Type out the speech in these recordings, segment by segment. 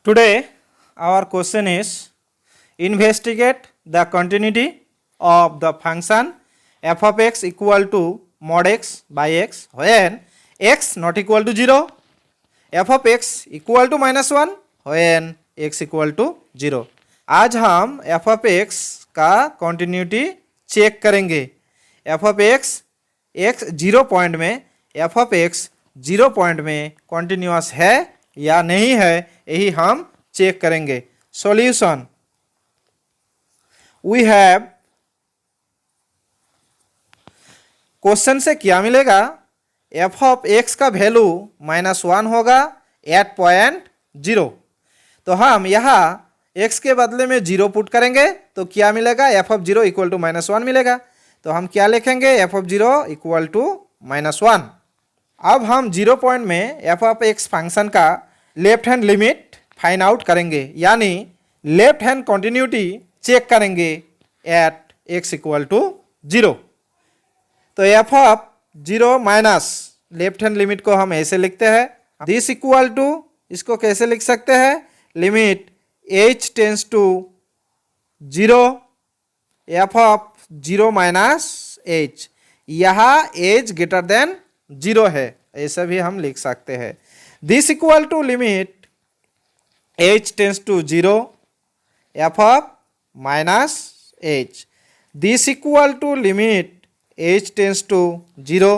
Today, our question is investigate the continuity of the function f of x equal to mod x by x when x not equal to 0, f of x equal to -1 when x equal to 0। आज हम f of x का continuity check करेंगे। f of x 0 point में f of x 0 point में continuous है या नहीं है, यही हम चेक करेंगे। सॉल्यूशन, वी हैव, क्वेश्चन से क्या मिलेगा, f ऑफ x का वैल्यू -1 होगा एट पॉइंट 0। तो हम यहाँ x के बदले में 0 पुट करेंगे तो क्या मिलेगा, f ऑफ 0 इक्वल टू -1 मिलेगा। तो हम क्या लिखेंगे, f ऑफ 0 इक्वल टू -1। अब हम 0 पॉइंट में f ऑफ x फंक्शन का left hand limit find out करेंगे, यानी लेफ्ट हैंड कॉन्टिन्यूटी चेक करेंगे एट x इक्वल टू 0। तो f of 0 minus left hand limit को हम ऐसे लिखते हैं, दिस इक्वल टू, इसको कैसे लिख सकते हैं, limit h tends to 0 f of 0 minus h, यहाँ h ग्रेटर देन 0 है, ऐसा भी हम लिख सकते हैं। This equal to limit h tends to 0 f of minus h, this equal to limit h tends to 0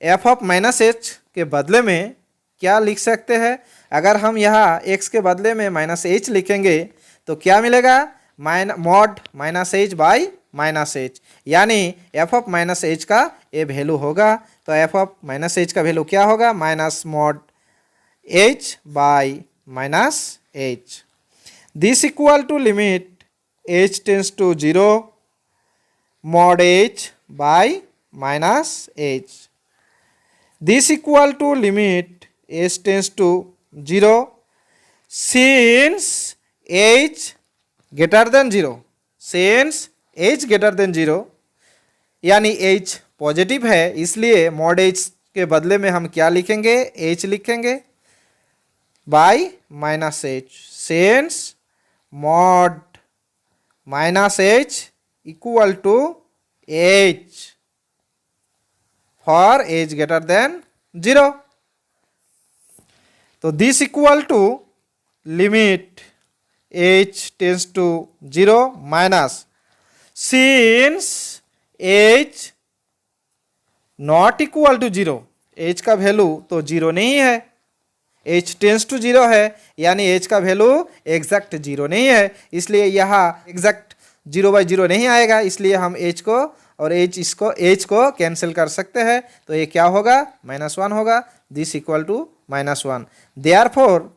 f of minus h के बदले में क्या लिख सकते हैं, अगर हम यहाँ x के बदले में -h लिखेंगे तो क्या मिलेगा, मॉड -h बाई -h, यानी f ऑफ -h का ये वैल्यू होगा। तो f ऑफ -h का वैल्यू क्या होगा, minus mod h by -h। This equal to limit h tends to 0 mod h by -h, this equal to limit h tends to 0 since h greater than 0, since h greater than 0, यानी h positive है, इसलिए mod h के बदले में हम क्या लिखेंगे, h लिखेंगे by -h, since mod -h equal to h for h greater than 0। तो this equal to limit h tends to 0 minus since h not equal to 0, h का वैल्यू तो 0 नहीं है, h टेंस टू 0 है, यानी h का value exact 0 नहीं है, इसलिए यहाँ एग्जैक्ट 0/0 नहीं आएगा, इसलिए हम h को और h को कैंसिल कर सकते हैं। तो ये क्या होगा, -1 होगा, this equal to -1। Therefore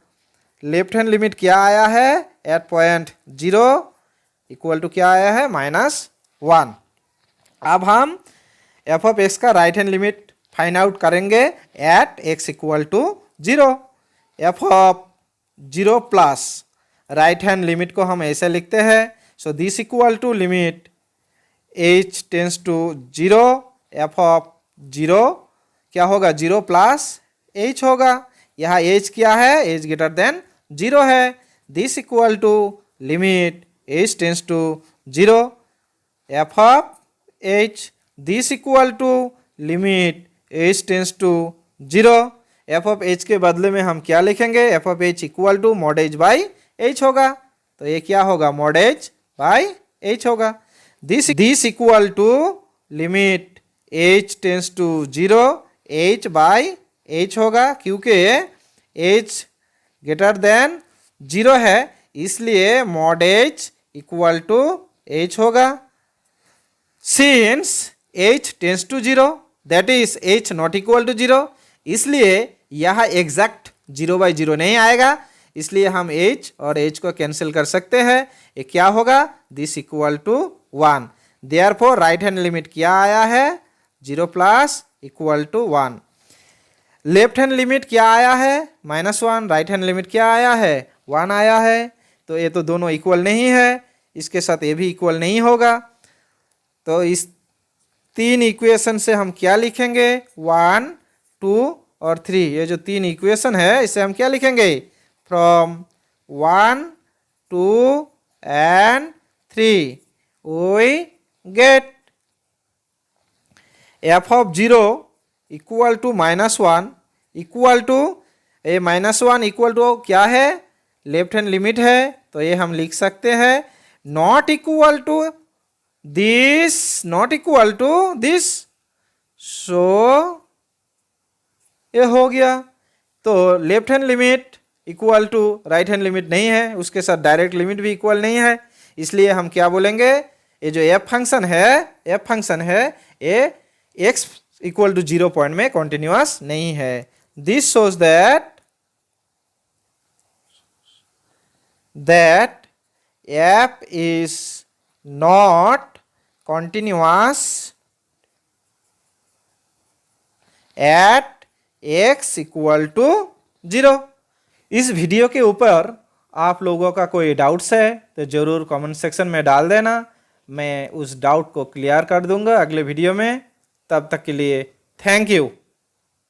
left hand limit क्या आया है, एट पॉइंट 0 इक्वल टू क्या आया है, -1। अब हम f ऑफ x का right hand limit find out करेंगे at x equal to 0। f of 0 plus right hand limit को हम ऐसे लिखते हैं, so this equal to limit h tends to 0 f of 0 क्या होगा, 0 प्लस h होगा, यहाँ h क्या है, h ग्रेटर देन 0 है, this equal to limit h tends to 0 f of h, this equal to limit h tends to 0, f of h के बदले में हम क्या लिखेंगे, f of h equal to mod h by h होगा, तो ये क्या होगा, मॉड h बाई h होगा। This equal to limit h tends to 0 h by h होगा, क्योंकि h ग्रेटर देन 0 है, इसलिए mod h equal to h होगा। Since h tends to 0 that is h not equal to 0, इसलिए यहाँ exact 0/0 नहीं आएगा, इसलिए हम h और h को कैंसिल कर सकते हैं, ये क्या होगा, this equal to 1। Therefore right hand limit क्या आया है, 0 plus equal to 1। Left hand limit क्या आया है, -1, राइट हैंड लिमिट क्या आया है, 1 आया है, तो ये तो दोनों इक्वल नहीं है, इसके साथ ये भी इक्वल नहीं होगा। तो इस 3 इक्वेशन से हम क्या लिखेंगे, 1, 2 और 3, ये जो 3 इक्वेशन है इसे हम क्या लिखेंगे, from 1, 2 and 3, we get f of 0 equal to -1 equal to ये -1 इक्वल टू क्या है, लेफ्ट हैंड लिमिट है, तो ये हम लिख सकते हैं not equal to this, so ये हो गया। तो left hand limit equal to right hand limit नहीं है, उसके साथ डायरेक्ट लिमिट भी इक्वल नहीं है, इसलिए हम क्या बोलेंगे, ये जो एफ फंक्शन है ये x इक्वल टू 0 पॉइंट में कॉन्टिन्यूअस नहीं है। This shows that f is not continuous at x equal to 0। इस वीडियो के ऊपर आप लोगों का कोई डाउट्स है तो ज़रूर कमेंट सेक्शन में डाल देना, मैं उस डाउट को क्लियर कर दूंगा अगले वीडियो में। तब तक के लिए थैंक यू।